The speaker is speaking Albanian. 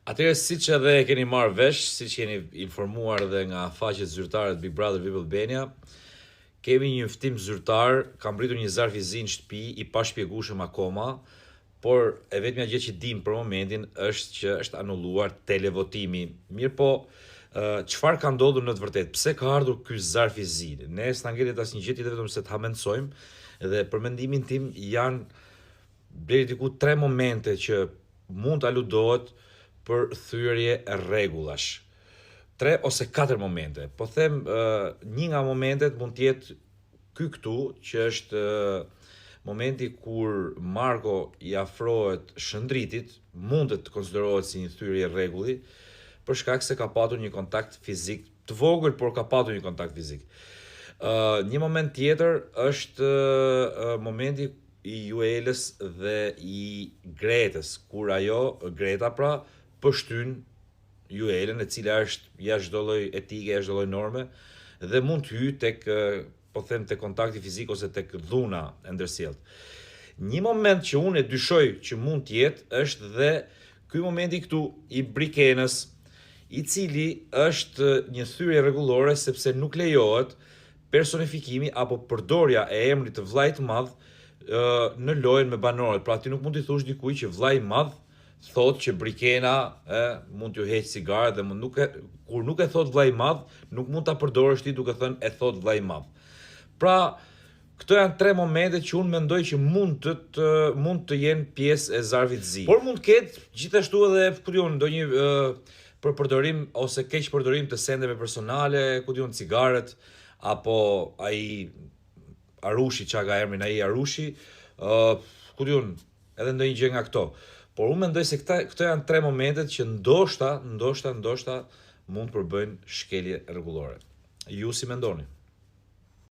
Atëherë, siç edhe e keni marrë vesh, siç jeni informuar edhe nga faqet zyrtare të Big Brother VIP Albania, kemi një njoftim zyrtar, ka mbritur një zarf i zi në shtëpi, i pashpjegueshëm akoma, por e vetmja gjë që dim për momentin është që është anulluar televotimi. Mirë po, çfarë ka ndodhur në të vërtetë? Pse ka ardhur ky zarf i zi? Ne s'na ngelet asnjë gjë tjetër vetëm se ta mendsojmë, dhe për mendimin tim janë deri diku 3 momente që mund të aludohet për thyerje rregullash. 3 ose 4 momente. Po them, një nga momentet mund të jetë ky këtu, që është momenti kur Marko i afrohet Shëndritit, mund të konsiderohet si një thyrje rregulli, për shkak se ka patur një kontakt fizik të vogël, por ka patur një kontakt fizik. Një moment tjetër është momenti i Juelës dhe i Gretës, kur Greta pra, pështyn Juelën, e cila është jashtë çdo lloj etike, jashtë çdo lloj norme, dhe mund të hyjë tek, po them, tek kontakti fizik ose tek dhuna e ndërsjellët. Një moment që unë e dyshoj që mund të jetë është dhe ky momenti këtu i Brikenës, i cili është një thyrje rregullore sepse nuk lejohet personifikimi apo përdorja e emrit të vllajt të madh në lojën me banorët. Pra ti nuk mund t'i thush dikujt që vllai i madh thot që Brikena mund t'ju heq cigare, dhe kur nuk e thot vllai i madh, nuk mund ta përdorësh ti duke thënë e thot vllai i madh. Pra, këto janë 3 momente që unë mendoj që mund të jenë pjesë e zarfit zi. Por mund të ketë gjithashtu edhe ndonjë përdorim ose keq përdorim të sendeve personale, cigaret, apo ai Arushi, çka ka emrin ai Arushi, edhe ndonjë gjë nga këto. Por unë mendoj se këto janë 3 momentet që ndoshta mund të përbëjnë shkelje rregullore. Ju si mendoni?